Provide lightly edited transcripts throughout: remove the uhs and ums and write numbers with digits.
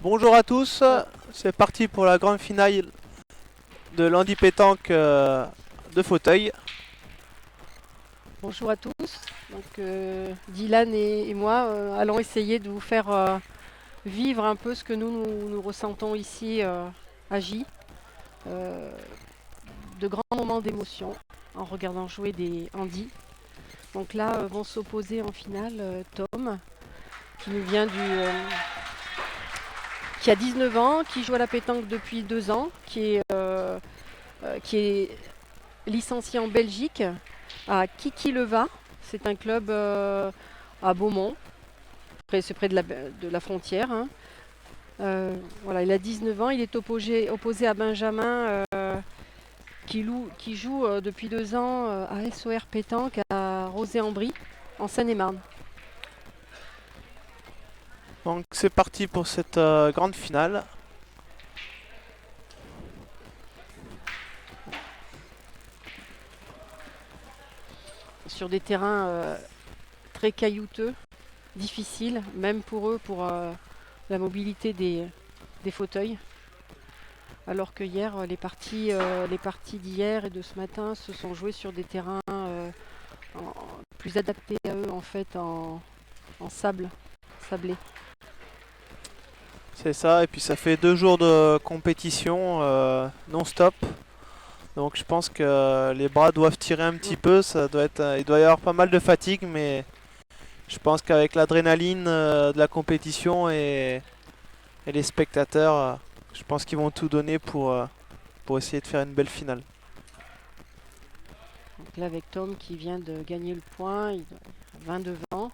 Bonjour à tous, c'est parti pour la grande finale de l'handi pétanque de fauteuil. Bonjour à tous. Donc, Dylan et moi allons essayer de vous faire vivre un peu ce que nous ressentons ici à J. Euh, de grands moments d'émotion en regardant jouer des handis. Donc là vont s'opposer en finale Tom, qui nous vient qui a 19 ans, qui joue à la pétanque depuis 2 ans, qui est licencié en Belgique à Kikileva. C'est un club à Beaumont. C'est près de la frontière. Hein. Voilà, il a 19 ans. Il est opposé à Benjamin qui joue depuis 2 ans à SOR Pétanque à Rozay-en-Brie, en Seine-et-Marne. Donc c'est parti pour cette grande finale. Sur des terrains très caillouteux, difficiles, même pour eux, pour la mobilité des fauteuils. Alors que hier, les parties d'hier et de ce matin se sont jouées sur des terrains plus adaptés à eux, en fait, en sablé. C'est ça, et puis ça fait 2 jours de compétition non-stop. Donc je pense que les bras doivent tirer un petit peu, il doit y avoir pas mal de fatigue, mais je pense qu'avec l'adrénaline de la compétition et les spectateurs, je pense qu'ils vont tout donner pour essayer de faire une belle finale. Donc là, avec Tom qui vient de gagner le point, il a 22 ans.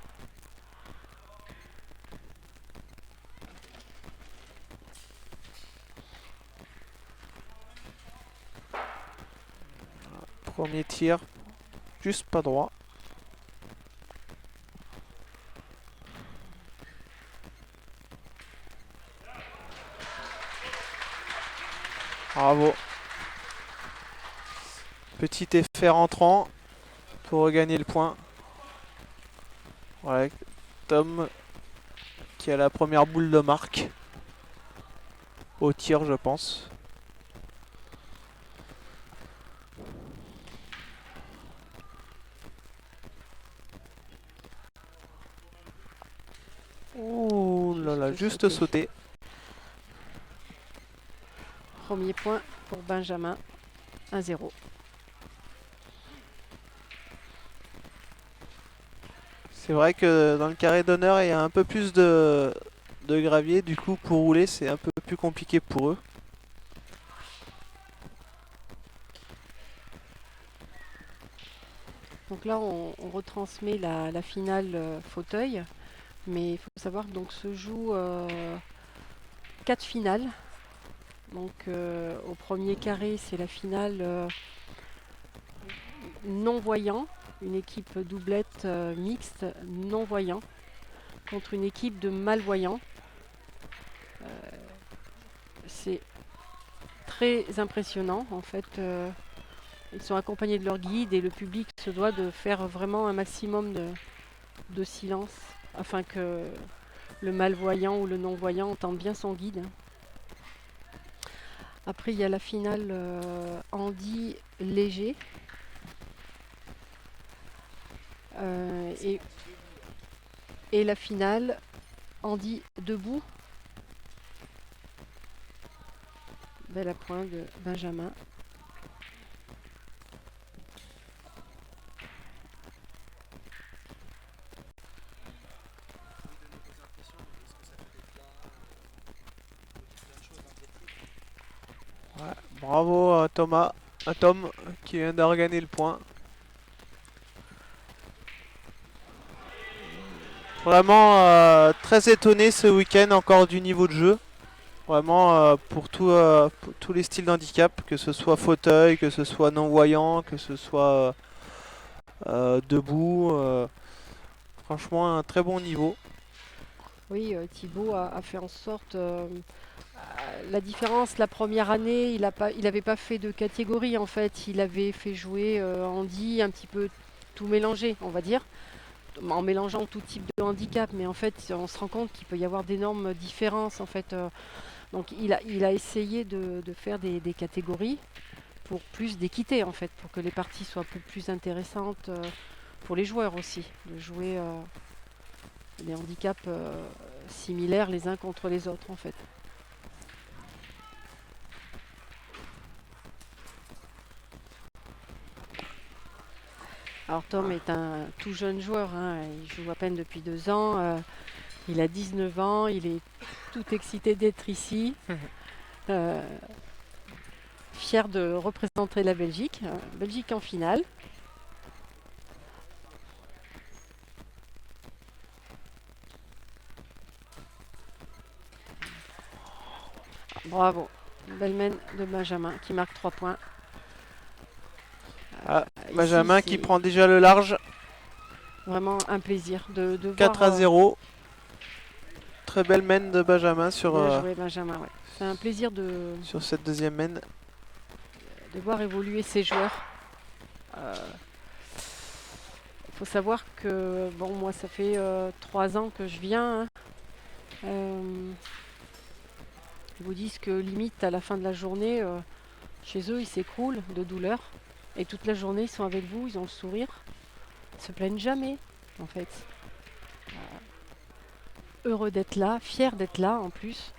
Premier tir, juste pas droit. Bravo. Petit effet rentrant pour regagner le point. Voilà, Tom qui a la première boule de marque. Au tir, je pense. Ouh là là, juste sauté. Premier point pour Benjamin, 1-0. C'est vrai que dans le carré d'honneur, il y a un peu plus de gravier. Du coup, pour rouler, c'est un peu plus compliqué pour eux. Donc là, on retransmet la finale fauteuil. Mais il faut savoir que donc se joue 4 finales. Donc au premier carré, c'est la finale non-voyant, une équipe doublette mixte non-voyant contre une équipe de malvoyants. C'est très impressionnant en fait. Ils sont accompagnés de leur guide et le public se doit de faire vraiment un maximum de silence afin que le malvoyant ou le non-voyant entende bien son guide. Après, il y a la finale handi léger. Et la finale handi debout. Bel appoint de Benjamin. Ouais, bravo à Thomas, à Tom qui vient de regagner le point. Vraiment très étonné ce week-end encore du niveau de jeu. Vraiment pour tous les styles d'handicap, que ce soit fauteuil, que ce soit non-voyant, que ce soit debout. Franchement un très bon niveau. Oui, Thibaut a fait en sorte. La différence, la première année, il n'avait pas fait de catégorie en fait. Il avait fait jouer handi un petit peu tout mélangé, on va dire. en mélangeant tout type de handicap, mais en fait, on se rend compte qu'il peut y avoir d'énormes différences. En fait, donc, il a essayé de faire des catégories pour plus d'équité, en fait, pour que les parties soient un peu plus intéressantes pour les joueurs aussi, de jouer des handicaps similaires les uns contre les autres, en fait. Alors Tom est un tout jeune joueur, hein, il joue à peine depuis 2 ans, il a 19 ans, il est tout excité d'être ici, euh, fier de représenter la Belgique, Belgique en finale. Bravo, belle main de Benjamin qui marque 3 points. Ah, Ici, Benjamin qui c'est prend déjà le large. vraiment un plaisir de 4 voir. à 0. Très belle main de Benjamin Bien joué Benjamin, ouais. C'est un plaisir sur cette deuxième main. de voir évoluer ces joueurs. Il faut savoir que, bon, moi ça fait 3 ans que je viens, hein. Ils vous disent que limite à la fin de la journée, chez eux ils s'écroulent de douleur. Et toute la journée ils sont avec vous, ils ont le sourire. Ils se plaignent jamais en fait. Heureux d'être là, fiers d'être là en plus.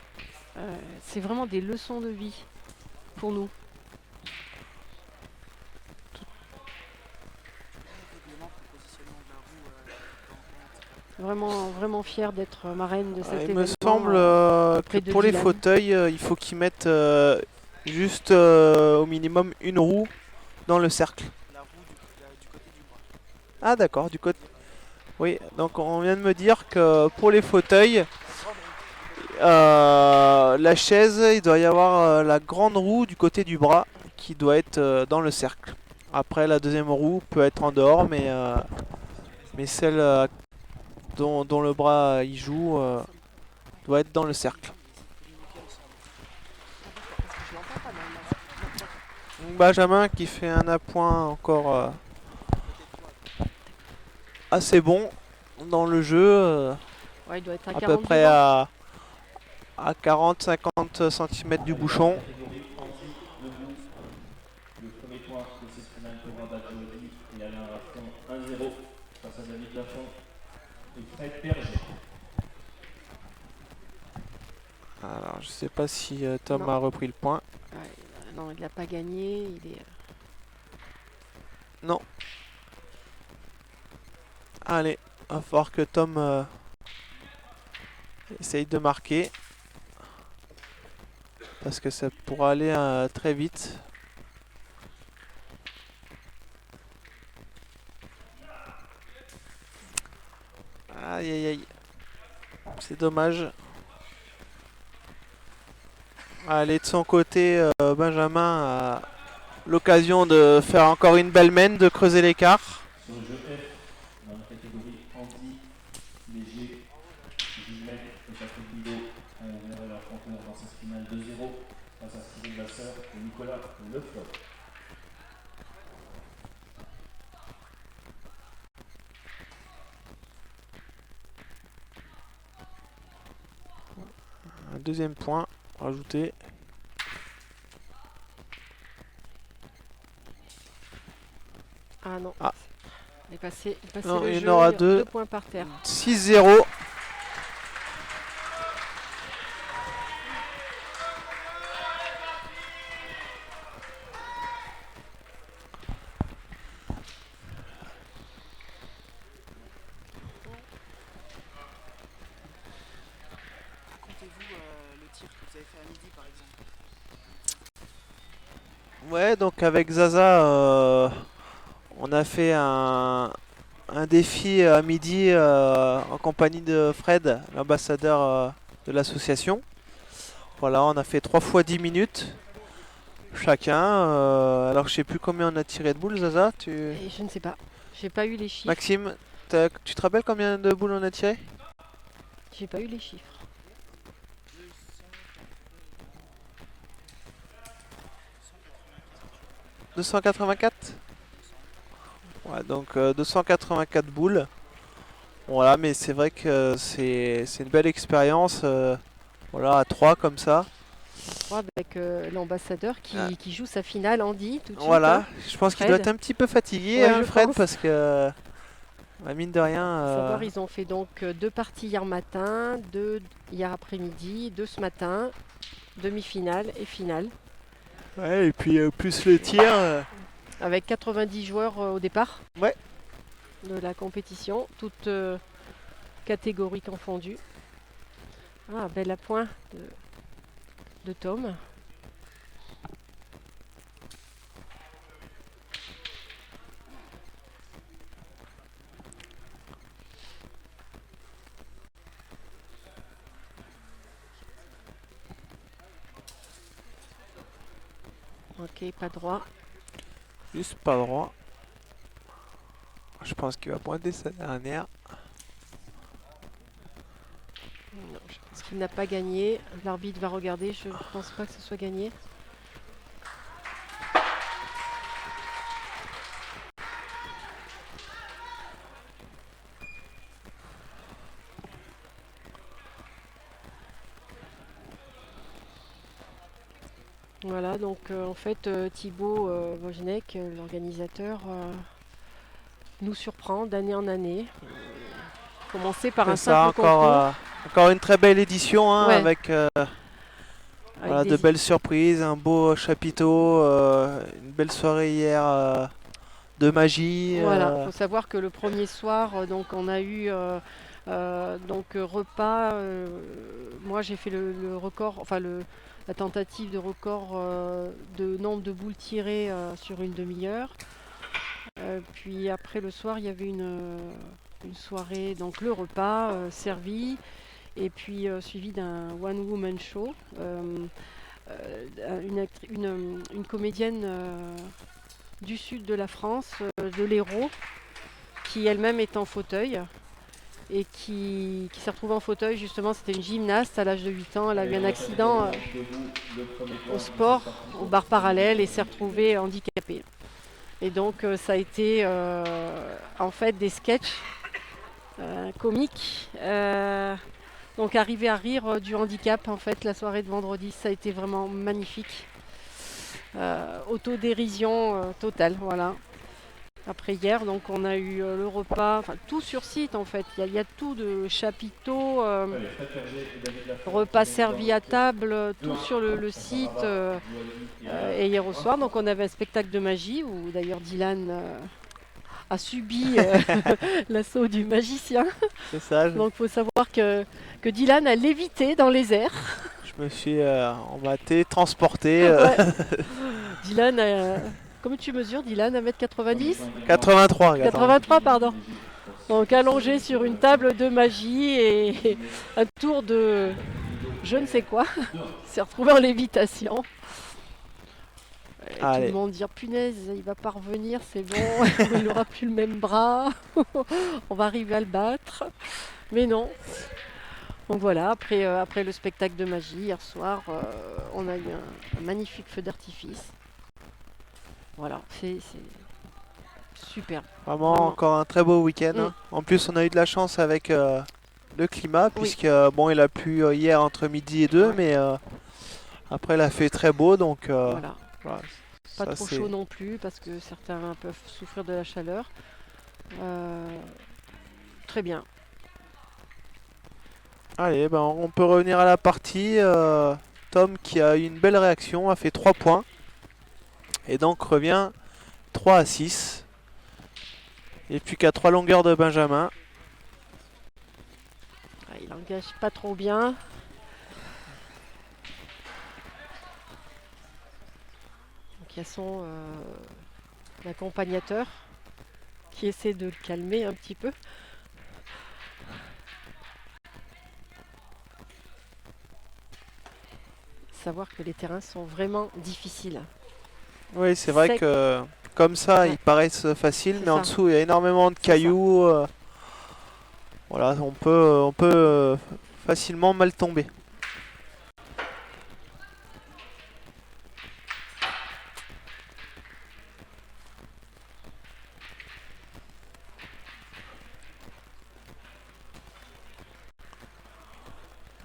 C'est vraiment des leçons de vie pour nous. Vraiment, vraiment fière d'être marraine de cet Il événement. me semble auprès que de pour les Dylan. fauteuils, il faut qu'ils mettent juste au minimum une roue dans le cercle. La roue du côté du bras. Ah d'accord, du côté... Oui, donc on vient de me dire que pour les fauteuils, la chaise, il doit y avoir la grande roue du côté du bras qui doit être dans le cercle. Après, la deuxième roue peut être en dehors, mais celle dont le bras y joue doit être dans le cercle. Donc Benjamin qui fait un appoint encore assez bon dans le jeu, Ouais, il doit être à à 40 peu près devant. à 40-50 cm du bouchon. Le premier point de cette finale pour Wanda Jody et Alain Rafton 1-0 face à David Lafont et Fred Berger. Alors je sais pas si Tom Non. a repris le point. Ouais, non, il n'a pas gagné. Il est... Non. Allez, va falloir que Tom essaye de marquer. Parce que ça pourra aller très vite. Aïe aïe aïe. C'est dommage. Allez, de son côté, Benjamin a l'occasion de faire encore une belle main, de creuser l'écart. Sur le jeu F, dans la catégorie Andy, léger, Gilles et Patrick Guido ont ouvert leur rencontre dans cette finale 2-0 face à Cyril Vasseur et Nicolas Leflot. Un deuxième point rajouté. Ah non. Ah. Il est passé Non, le il y en jeu, aura 2 deux. points par terre. 6-0. Racontez-vous le tir que vous avez fait à midi par exemple. Ouais, donc avec Zaza, on a fait un défi à midi en compagnie de Fred, l'ambassadeur de l'association. Voilà, on a fait 3 fois 10 minutes chacun. Alors je sais plus combien on a tiré de boules, Zaza. Et je ne sais pas. J'ai pas eu les chiffres. Maxime, tu te rappelles combien de boules on a tiré? J'ai pas eu les chiffres. 284. Ouais, donc 284 boules. Voilà, mais c'est vrai que c'est une belle expérience. Voilà, à 3 comme ça. Avec l'ambassadeur Ah. qui joue sa finale, Andy, tout de suite. Voilà, Hein. je pense qu'il doit Fred. être un petit peu fatigué, Ouais, hein, je Fred, pense. parce que mine de rien. Faut savoir, ils ont fait donc 2 parties hier matin, 2 hier après-midi, 2 ce matin, demi-finale et finale. Ouais, et puis plus le tir. Avec 90 joueurs au départ Ouais. de la compétition, toutes catégories confondues. Ah, bel appoint de Tom. Ok, pas droit. Juste pas droit. Je pense qu'il va pointer sa dernière. Non, je pense qu'il n'a pas gagné. L'arbitre va regarder. Je ne pense pas que ce soit gagné. Voilà, donc en fait, Thibaut Wojnek, l'organisateur, nous surprend d'année en année. Commencer par C'est un ça, simple encore, concours. encore une très belle édition hein, Ouais. avec Avec voilà, des- de belles surprises, un beau chapiteau, une belle soirée hier de magie. Voilà, il faut savoir que le premier soir, donc on a eu repas. Moi, j'ai fait le record, enfin la tentative de record de nombre de boules tirées sur une demi-heure. Puis après le soir, il y avait une soirée, donc le repas servi, et puis suivi d'un one woman show. Une comédienne du sud de la France, de l'Hérault, qui elle-même est en fauteuil et qui s'est retrouvée en fauteuil. Justement, c'était une gymnaste à l'âge de 8 ans. Elle a eu un accident au sport, au bar parallèle, et s'est retrouvée handicapée. Et donc, ça a été en fait des sketchs comiques. Donc, arriver à rire du handicap, en fait, la soirée de vendredi, ça a été vraiment magnifique. Autodérision totale, voilà. Après hier, donc on a eu le repas, enfin tout sur site en fait. Il y a tout de chapiteaux, repas servis à table, tout sur le site. Et hier au soir, donc on avait un spectacle de magie où d'ailleurs Dylan a subi l'assaut du magicien. C'est ça, Donc il faut savoir que Dylan a lévité dans les airs. je me suis embatté, transporté. Ouais. Dylan a... Comment tu mesures, Dylan, 1m90 83, regarde. 83, pardon. Donc allongé sur une table de magie et un tour de je ne sais quoi. Il s'est retrouvé en lévitation. Et tout Allez. le monde dire punaise, il va pas revenir, c'est bon, il n'aura plus le même bras, on va arriver à le battre. Mais non. Donc voilà, après le spectacle de magie hier soir, on a eu un magnifique feu d'artifice. Voilà, c'est super. Vraiment, Vraiment. encore un très beau week-end. Mm. Hein. En plus, on a eu de la chance avec le climat, Oui. puisque bon, il a plu hier entre midi et 2, Ouais. mais après, il a fait très beau, donc Voilà. voilà. Pas Ça, trop c'est- chaud non plus parce que certains peuvent souffrir de la chaleur. Très bien. Allez, ben, on peut revenir à la partie. Tom, qui a eu une belle réaction, a fait 3 points. Et donc revient 3 à 6. Et puis qu'à 3 longueurs de Benjamin. Il engage pas trop bien. Donc il y a son accompagnateur qui essaie de le calmer un petit peu. Savoir que les terrains sont vraiment difficiles. Oui, c'est vrai Sec. que comme ça, Ouais. ils paraissent faciles, C'est mais en ça. dessous, il y a énormément de C'est ça. cailloux. Voilà, on peut facilement mal tomber.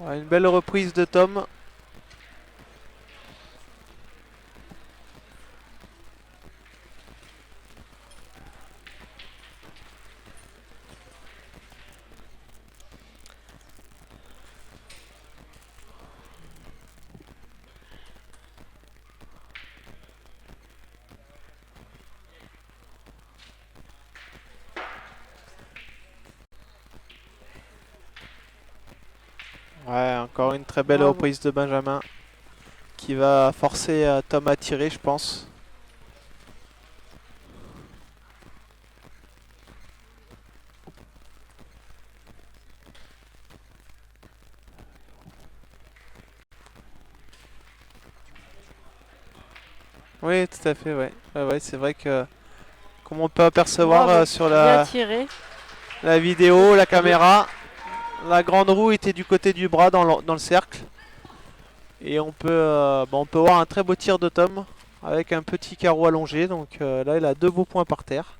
Ouais, une belle reprise de Tom. Ouais, encore une très belle Bravo. reprise de Benjamin qui va forcer Tom à tirer, je pense. Oui, tout à fait, ouais. Ouais, c'est vrai que, comme on peut apercevoir Bravo. sur Bien tiré. la vidéo, la caméra, la grande roue était du côté du bras dans le cercle. Et on peut voir un très beau tir de Tom avec un petit carreau allongé. Donc là, il a 2 beaux points par terre.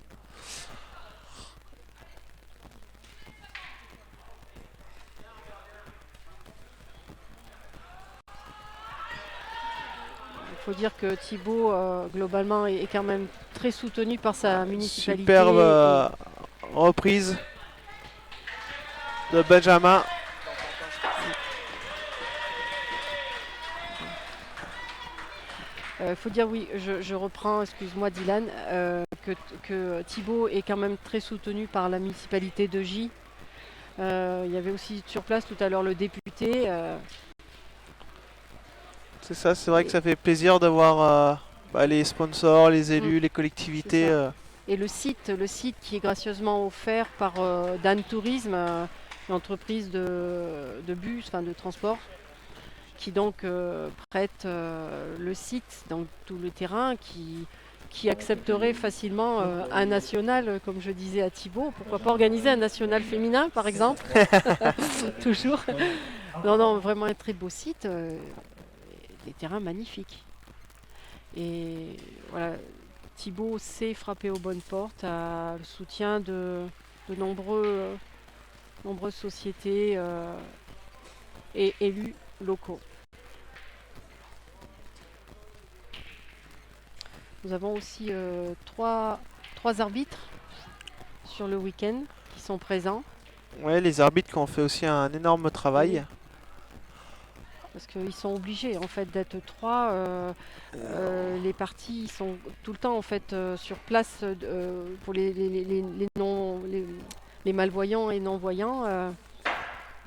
Il faut dire que Thibaut, globalement, est quand même très soutenu par sa municipalité. Superbe reprise de Benjamin. Il faut dire, oui, je reprends, excuse-moi Dylan, que Thibaut est quand même très soutenu par la municipalité de J. Il y avait aussi sur place tout à l'heure le député. C'est ça, c'est vrai que ça fait plaisir de voir les sponsors, les élus, les collectivités. C'est ça. Et le site qui est gracieusement offert par Dan Tourisme, une entreprise de bus, enfin de transport, qui donc prête le site, donc tout le terrain, qui accepterait facilement un national, comme je disais à Thibaut. Pourquoi pas organiser un national féminin, par exemple. Toujours. Non, vraiment un très beau site, des terrains magnifiques. Et voilà, Thibaut sait frapper aux bonnes portes, a le soutien de nombreuses sociétés et élus locaux. Nous avons aussi trois arbitres sur le week-end qui sont présents. Ouais, les arbitres qui ont fait aussi un énorme travail. Oui. Parce qu'ils sont obligés en fait d'être 3. Les parties sont tout le temps en fait sur place pour les malvoyants et non-voyants.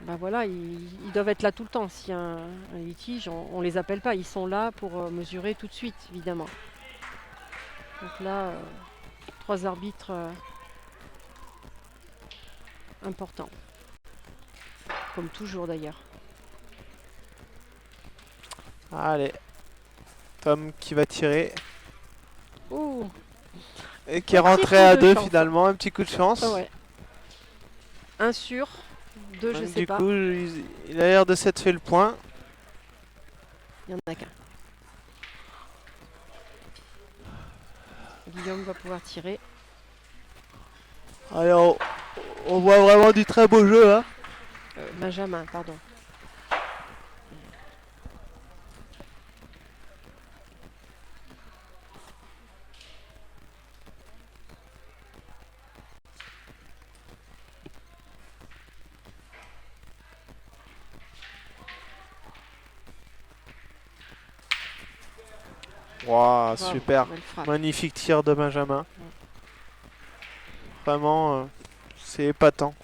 Ben voilà, ils doivent être là tout le temps. S'il y a un litige, on ne les appelle pas. Ils sont là pour mesurer tout de suite, évidemment. Donc là, 3 arbitres importants. Comme toujours d'ailleurs. Allez, Tom qui va tirer. Oh, Et qui est Un petit rentré coup à de 2 chance. finalement, un petit coup de chance. ah ouais. 1 sur 2, je Donc, sais du pas. coup, il a l'air de s'être fait le point. Il n'y en a qu'un. Guillaume va pouvoir tirer. Allez, on voit vraiment du très beau jeu hein. Benjamin, pardon. Wow, Bravo, super. belle frappe. Magnifique tir de Benjamin. Vraiment, c'est épatant.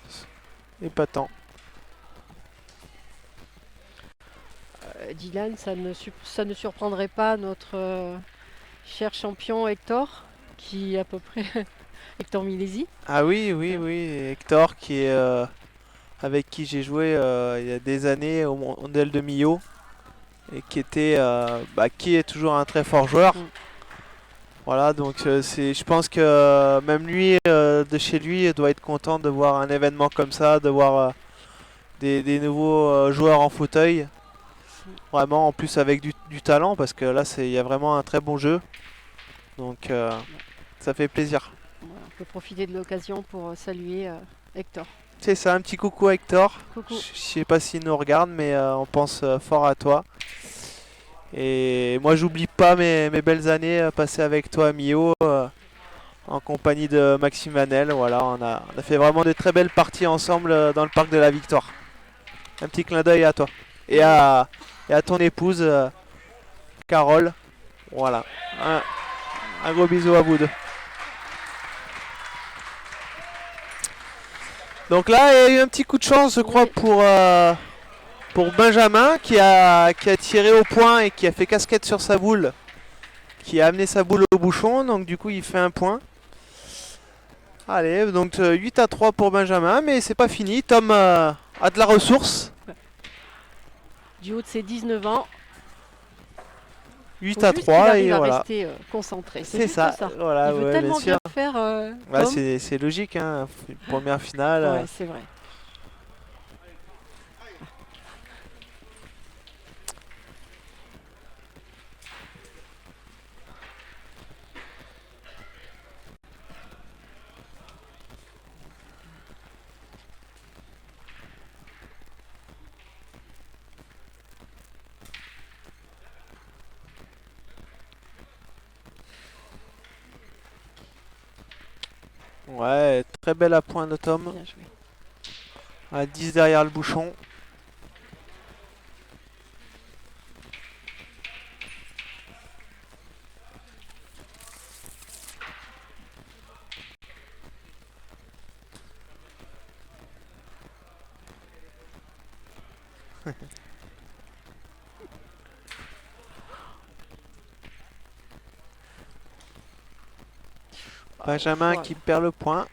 Épatant. Dylan, ça ne surprendrait pas notre cher champion Hector, qui est à peu près Hector Milesi. Ah oui, oui, oui. Hector qui est avec qui j'ai joué il y a des années au Mondial de Millau et qui est toujours un très fort joueur. Mm. Voilà, donc je pense que même lui, de chez lui, doit être content de voir un événement comme ça, de voir des nouveaux joueurs en fauteuil. Vraiment, en plus avec du talent, parce que là, il y a vraiment un très bon jeu. Donc, ça fait plaisir. Voilà, on peut profiter de l'occasion pour saluer Hector. C'est ça, un petit coucou à Hector. Coucou. Je sais pas s'il nous regarde, mais on pense fort à toi. Et moi, j'oublie pas mes belles années passées avec toi à Millau, en compagnie de Maxime Vanel. Voilà, on a fait vraiment de très belles parties ensemble dans le parc de la Victoire. Un petit clin d'œil à toi. Et à ton épouse, Carole. Voilà. Un gros bisou à vous deux. Donc là, il y a eu un petit coup de chance, je crois, pour Benjamin qui a tiré au point et qui a fait casquette sur sa boule, qui a amené sa boule au bouchon. Donc du coup, il fait un point. Allez, donc 8-3 pour Benjamin, mais c'est pas fini. Tom a de la ressource. Du haut de ses 19 ans, 8 faut à juste 3 qu'il et arrive à voilà. rester concentré. C'est juste ça. Voilà, Il veut ouais, tellement bien sûr. bien faire. Bah, Tom. c'est logique, hein. Première finale. Ouais, c'est vrai. Ouais, très belle à point de Tom. Bien joué. À 10 derrière le bouchon. Benjamin Voilà. qui perd le point.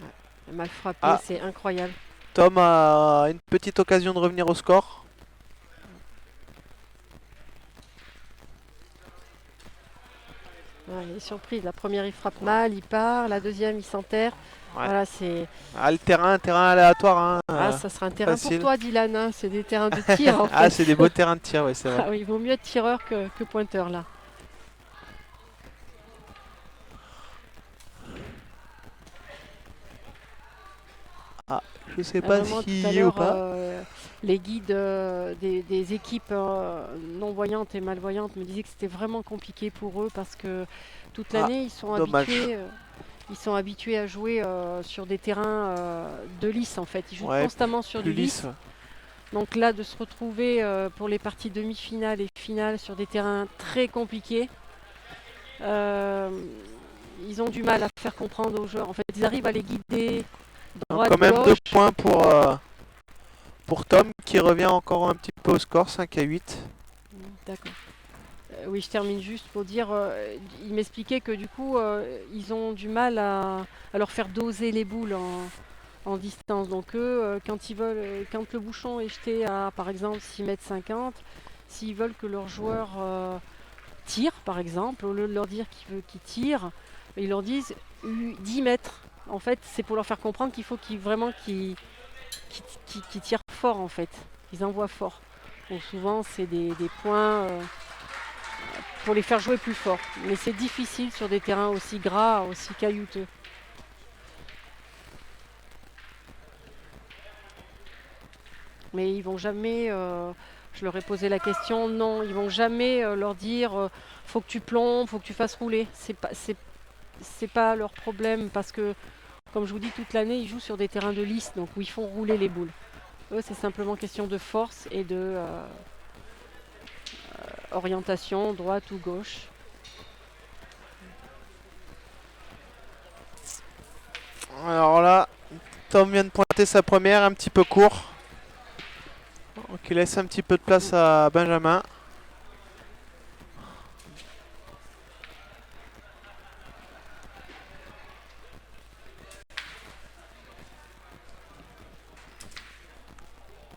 Mal frappé, Ah. c'est incroyable. Tom a une petite occasion de revenir au score. Ouais, il est surpris. La première, il frappe mal, il part. La deuxième, il s'enterre. Ouais. Voilà, c'est. Ah, le terrain, un terrain aléatoire. Hein, Ah, ça sera un terrain facile. pour toi, Dylan. Hein. C'est des terrains de tir. En fait. Ah, c'est des beaux terrains de tir, ouais, c'est vrai. Ah oui, il vaut mieux être tireur que pointeur là. Je sais Ah, pas vraiment, s'il tout à y est ou l'heure, pas. les guides des équipes non-voyantes et malvoyantes me disaient que c'était vraiment compliqué pour eux parce que toute l'année, dommage. ils sont habitués à jouer sur des terrains de lice en fait. Ils jouent Ouais, constamment sur Plus du lisse. lisse. Donc là, de se retrouver pour les parties demi-finales et finales sur des terrains très compliqués, ils ont du mal à faire comprendre aux joueurs. En fait, ils arrivent à les guider Donc, droite, quand même gauche. 2 points pour Tom qui revient encore un petit peu au score, 5 à 8. D'accord. Oui, je termine juste pour dire, il m'expliquait que du coup, ils ont du mal à leur faire doser les boules en distance. Donc eux, quand ils veulent, quand le bouchon est jeté à, par exemple, 6,50 m, s'ils veulent que leur joueur tire, par exemple, au lieu de leur dire qu'ils tirent, ils leur disent 10 mètres. En fait, c'est pour leur faire comprendre qu'il faut qu'ils tirent fort, en fait. Ils envoient fort. Donc souvent, c'est des points pour les faire jouer plus fort. Mais c'est difficile sur des terrains aussi gras, aussi caillouteux. Mais ils vont jamais, je leur ai posé la question, non, ils vont jamais leur dire faut que tu plombes, faut que tu fasses rouler. C'est pas leur problème parce que, comme je vous dis, toute l'année, ils jouent sur des terrains de lice, donc où ils font rouler les boules. Eux, c'est simplement question de force et de orientation, droite ou gauche. Alors là, Tom vient de pointer sa première, un petit peu court. Donc il laisse un petit peu de place à Benjamin.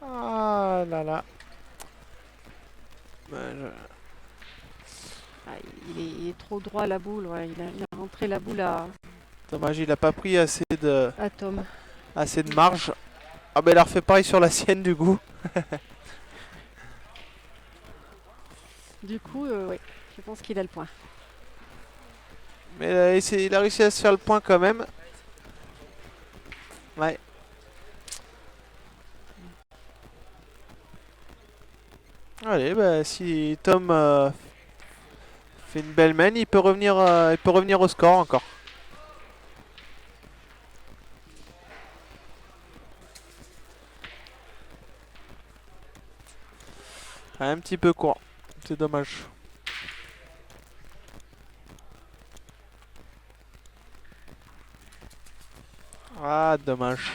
Ah là là. Ah, il est trop droit la boule, ouais. Il a rentré la boule Dommage, il a pas pris assez de Tom. marge. Ah ben il a refait pareil sur la sienne du coup. Du coup, ouais, je pense qu'il a le point. Mais il a réussi à se faire le point quand même. Ouais. Allez, bah, si Tom fait une belle main, il peut revenir au score encore. Un petit peu court, c'est dommage. Ah, dommage.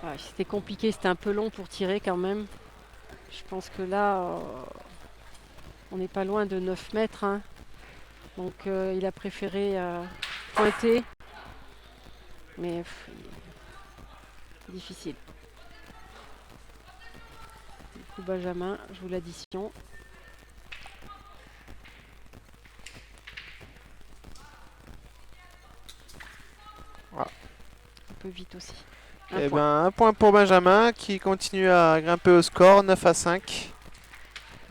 Ouais, c'était compliqué, c'était un peu long pour tirer quand même. Je pense que là, on n'est pas loin de 9 mètres, hein. Donc il a préféré pointer. Mais difficile. Du coup, Benjamin joue l'addition. Ah. Un peu vite aussi. Et point. ben, un point pour Benjamin qui continue à grimper au score, 9 à 5.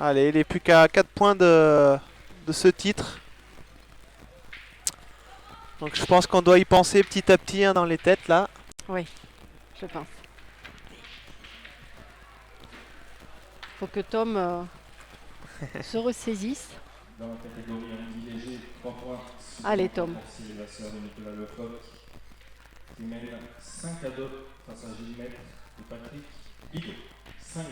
Allez, il est plus qu'à 4 points de ce titre. Donc je pense qu'on doit y penser petit à petit, hein, dans les têtes là. Oui, je pense. Faut que Tom se ressaisisse. Dans la catégorie handi léger, 3 points. Allez, Tom. Pour Cyril Vasseur de Nicolas Lecoq, qui mène 5 à 2 face à Gilles Maître et Patrick Bidot. 5-2.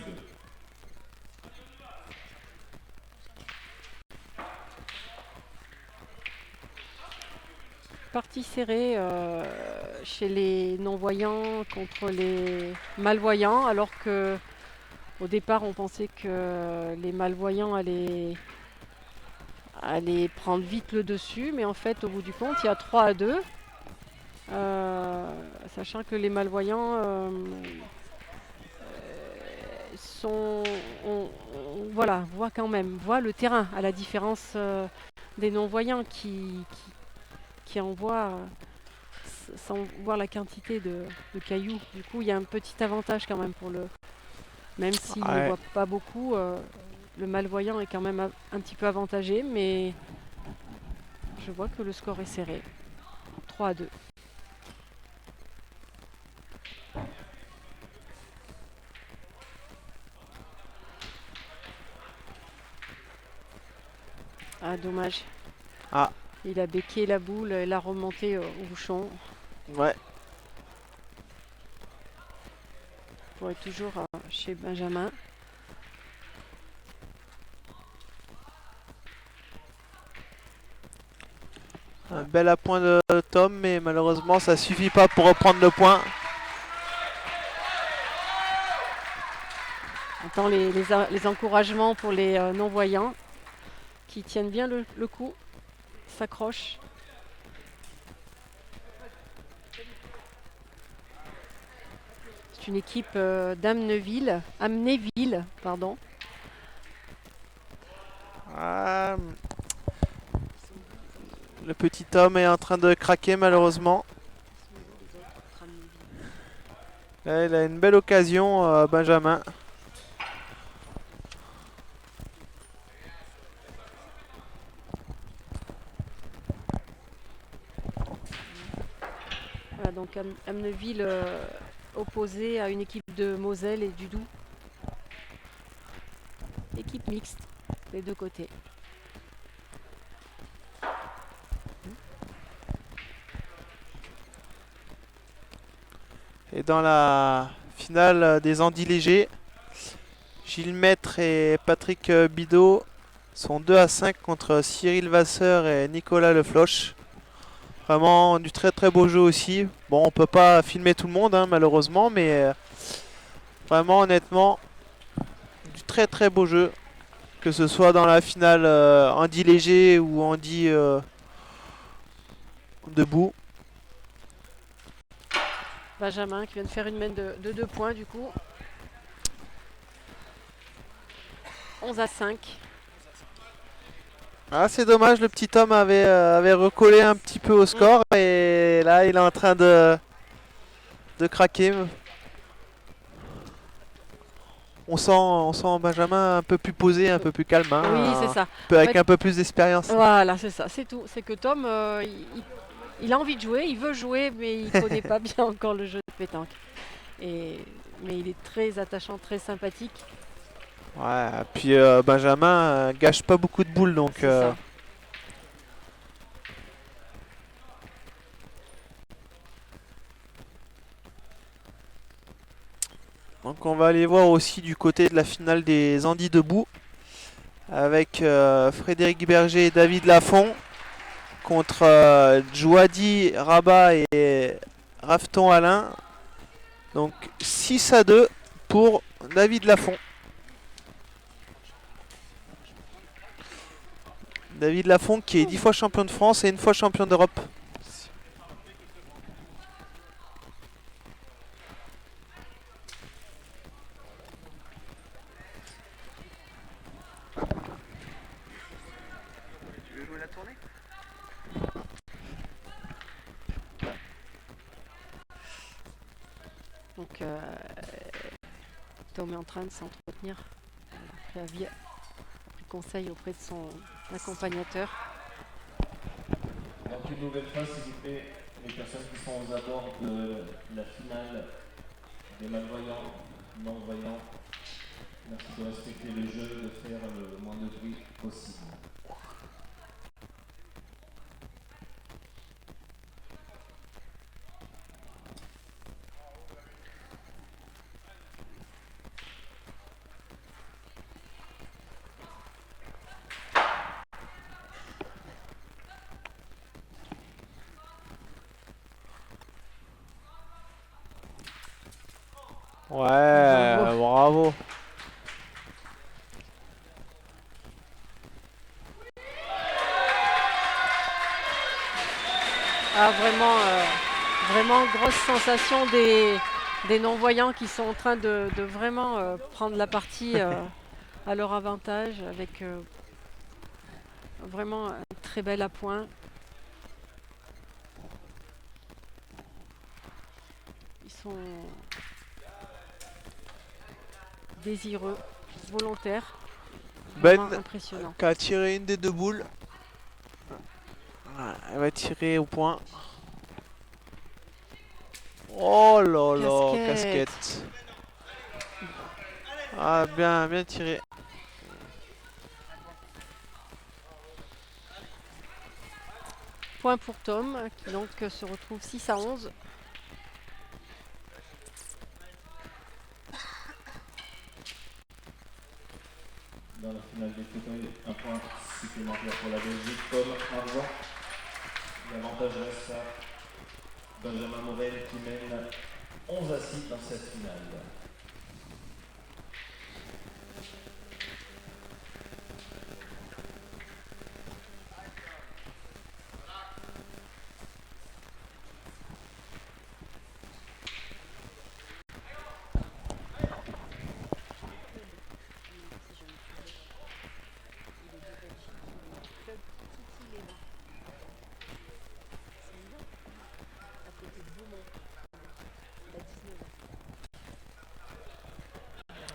Partie serrée chez les non-voyants contre les malvoyants, alors que au départ on pensait que les malvoyants allaient prendre vite le dessus, mais en fait au bout du compte il y a 3 à 2, sachant que les malvoyants voient quand même, voient le terrain, à la différence des non-voyants qui envoient sans voir la quantité de cailloux. Du coup, il y a un petit avantage quand même pour le... Même s'il ne voit pas beaucoup, le malvoyant est quand même un petit peu avantagé, mais je vois que le score est serré. 3 à 2. Ah, dommage. Ah. Il a béqué la boule et l'a remonté au bouchon. Ouais. Pour être toujours chez Benjamin. Un bel appoint de Tom, mais malheureusement ça suffit pas pour reprendre le point. On entend les encouragements pour les non-voyants qui tiennent bien le coup, s'accrochent. C'est une équipe d'Amnéville, pardon. Ah. Le petit Tom est en train de craquer malheureusement. Là, il a une belle occasion, Benjamin. Voilà, donc Amnéville opposé à une équipe de Moselle et du Doubs. Équipe mixte, des deux côtés. Et dans la finale des handis légers, Gilles Maître et Patrick Bidot sont 2 à 5 contre Cyril Vasseur et Nicolas Lefloche. Vraiment du très très beau jeu aussi. Bon, on peut pas filmer tout le monde, hein, malheureusement, mais vraiment honnêtement, du très très beau jeu. Que ce soit dans la finale handi léger ou handi debout. Benjamin qui vient de faire une main de 2 points du coup. 11 à 5. Ah, c'est dommage, le petit Tom avait recollé un petit peu au score et là il est en train de craquer. On sent Benjamin un peu plus posé, un peu plus calme, hein, Oui, c'est ça. avec fait- un peu plus d'expérience. Voilà, c'est ça, c'est tout. C'est que Tom, il a envie de jouer, il veut jouer, mais il connaît pas bien encore le jeu de pétanque. Mais il est très attachant, très sympathique. Ouais, puis Benjamin gâche pas beaucoup de boules, donc C'est ça. donc on va aller voir aussi du côté de la finale des Andy debout avec Frédéric Berger et David Lafont contre Djouadi Rabat et Rafton Alain. Donc 6-2 pour David Lafont. David Lafont qui est 10 fois champion de France et une fois champion d'Europe. Tu veux jouer la tournée? Donc Tom est en train de s'entretenir. Il a pris conseil auprès de son accompagnateur. Donc une nouvelle fois, s'il vous plaît, les personnes qui sont aux abords de la finale des malvoyants, non-voyants, merci de respecter le jeu, de faire le moins de bruit possible. Ouais, bravo. Ah, vraiment grosse sensation des non-voyants qui sont en train de vraiment prendre la partie à leur avantage avec vraiment un très bel appoint. Ils sont désireux, volontaires, Ben vraiment impressionnant. qui a tiré une des deux boules. Voilà, elle va tirer au point. Oh là là, Casquette. casquette. Ah, bien tiré. Point pour Tom, qui donc se retrouve 6-11. Dans la finale des fauteuils, un point supplémentaire pour la Belgique, comme argent. L'avantage reste à Benjamin Morel qui mène 11-6 dans cette finale.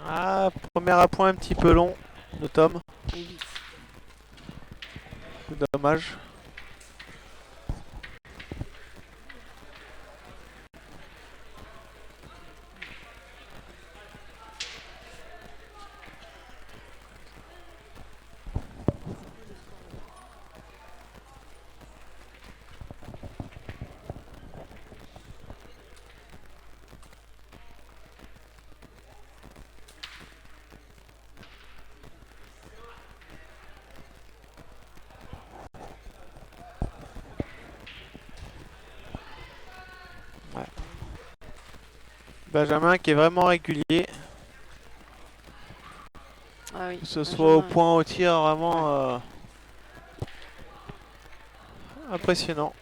Ah, premier appoint un petit peu long de Tom. Oui. C'est dommage. Ouais. Benjamin qui est vraiment régulier. Ah oui, Que ce soit au Benjamin. point, au tir, vraiment impressionnant.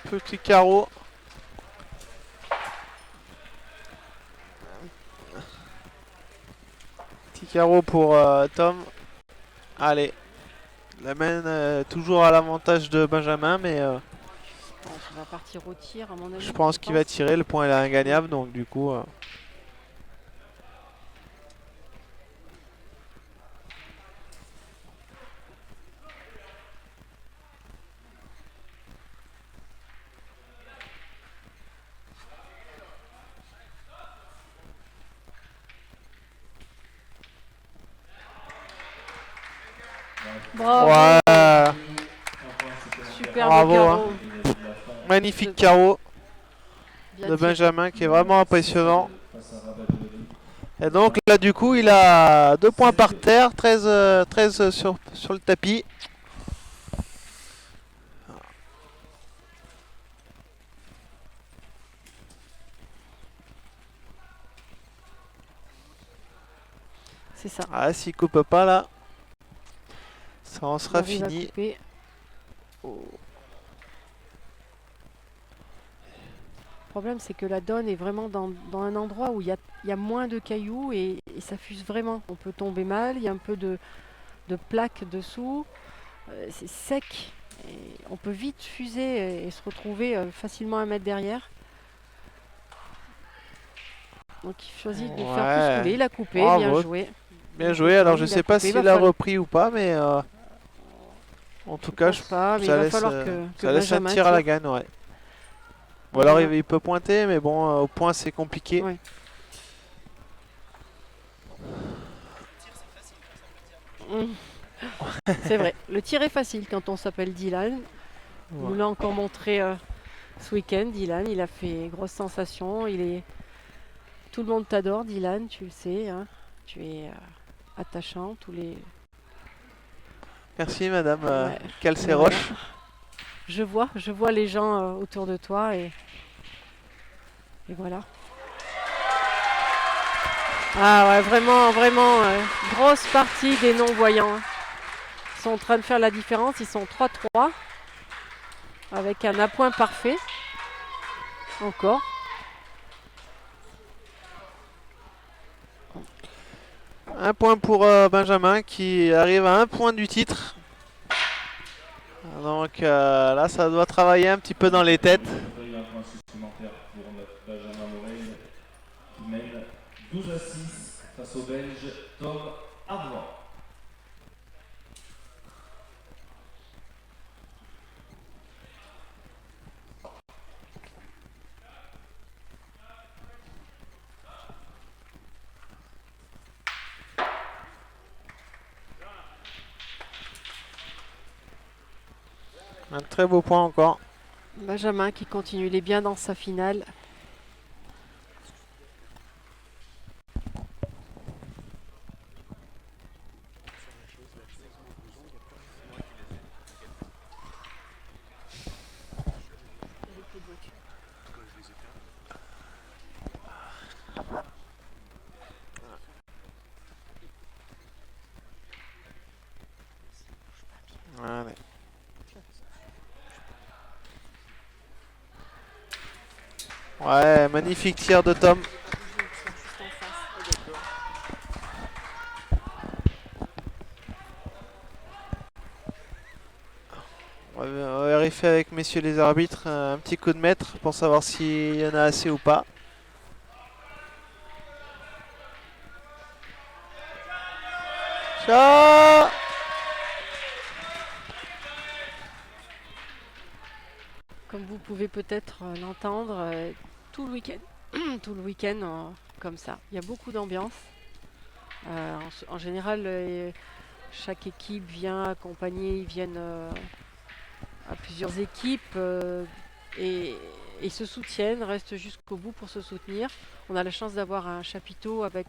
Petit carreau. Petit carreau pour Tom. Allez. La mène toujours à l'avantage de Benjamin, mais Bon, ça va partir au tir, à mon avis. je pense qu'il va tirer. Le point est ingagnable, donc du coup... Bravo, Ouais, Un point supplémentaire. super Bravo, beau carreau. Et la fin magnifique carreau Bien de tiré. Benjamin qui est vraiment impressionnant. face à Rabat Djolobi. Et donc là du coup il a 2 points par terre, 13, 13 sur le tapis. C'est ça. Ah, s'il coupe pas là, ça en On sera arrive à fini. couper. Oh. Le problème, c'est que la donne est vraiment dans un endroit où il y a moins de cailloux et ça fuse vraiment. On peut tomber mal, il y a un peu de plaques dessous. C'est sec. Et on peut vite fuser et se retrouver facilement un mètre derrière. Donc il choisit de faire plus Ouais. couler. Il a coupé, Bravo. bien joué. Bien joué, alors je Il a sais pas coupé, il s'il va a falloir- repris ou pas, mais en tout Je cas pense pas, mais il ça va laisse, falloir que ça laisse un Benjamin tir à la tire. gagne, ouais. Ou alors Voilà. il peut pointer, mais bon, au point c'est compliqué. Ouais. Mm. C'est vrai, le tir est facile quand on s'appelle Dylan. Il Ouais. nous l'a encore montré ce week-end. Dylan, il a fait grosse sensation. Tout le monde t'adore, Dylan, tu le sais. Hein. Tu es attachant. Merci madame Ouais. Calceroche. Voilà. Je vois les gens autour de toi et voilà. Ah ouais, vraiment, vraiment, grosse partie des non-voyants. Hein. Ils sont en train de faire la différence. Ils sont 3-3 avec un appoint parfait. Encore. Un point pour Benjamin qui arrive à un point du titre. Donc là ça doit travailler un petit peu dans les têtes. Il y a un point supplémentaire pour notre Benjamin Morel qui mène 12-6 face au Belge Tom Arvan. Un très beau point encore. Benjamin qui continue, il est bien dans sa finale. Allez. Ouais, magnifique tir de Tom. On va vérifier avec messieurs les arbitres un petit coup de maître pour savoir s'il y en a assez ou pas. Ciao. Comme vous pouvez peut-être l'entendre, tout le week-end, tout le week-end comme ça. Il y a beaucoup d'ambiance. En général, chaque équipe vient accompagner, ils viennent à plusieurs équipes et se soutiennent, restent jusqu'au bout pour se soutenir. On a la chance d'avoir un chapiteau avec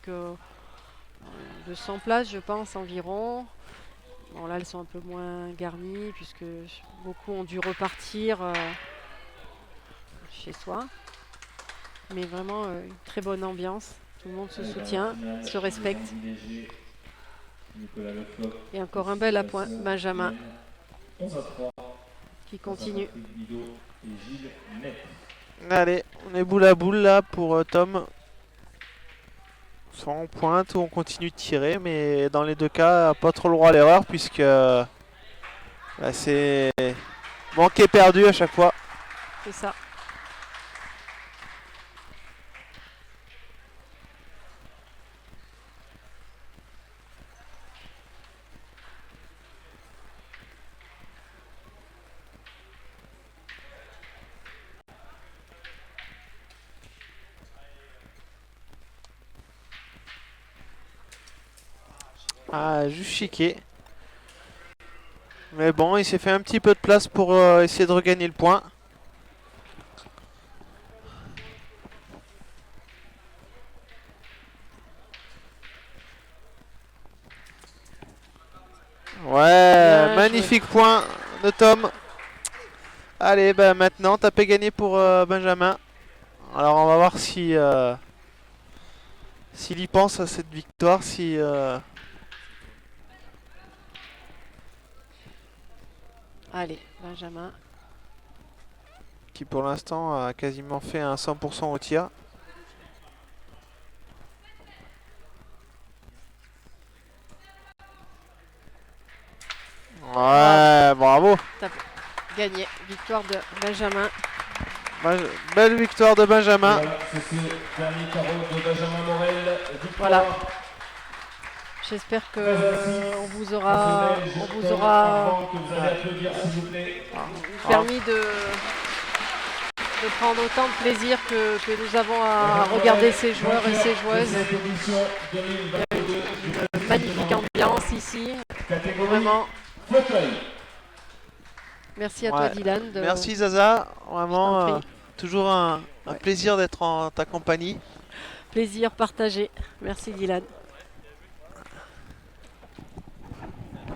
200 places, je pense, environ. Bon, là, elles sont un peu moins garnies puisque beaucoup ont dû repartir chez soi. Mais vraiment, une très bonne ambiance. Tout le monde se soutient, se respecte. Et encore un bel appoint, Benjamin, 11-3. qui continue. Patrick Bigot et Gilles Net. Allez, on est boule à boule là pour Tom. Soit on pointe ou on continue de tirer, mais dans les deux cas, pas trop le droit à l'erreur puisque bah, c'est manqué perdu à chaque fois. C'est ça. Ah, juste chiqué. Mais bon, il s'est fait un petit peu de place pour essayer de regagner le point. Ouais, Bien magnifique point de Tom. Allez, bah maintenant, tapé gagné pour Benjamin. Alors on va voir si s'il y pense à cette victoire, si Allez, Benjamin. qui pour l'instant a quasiment fait un 100% au tir. Ouais, bravo. Gagné. Victoire de Benjamin. Belle victoire de Benjamin. Voilà, c'est ce dernier carreau de Benjamin Morel. Victoire. Voilà. J'espère que on vous aura permis de prendre autant de plaisir que nous avons à regarder ces joueurs et ces joueuses. Magnifique ambiance ici. Vraiment. Merci à toi, Ouais. Dylan. Merci Zaza, vraiment Je t'en prie. toujours un Ouais. plaisir d'être en ta compagnie. Plaisir partagé. Merci, Dylan.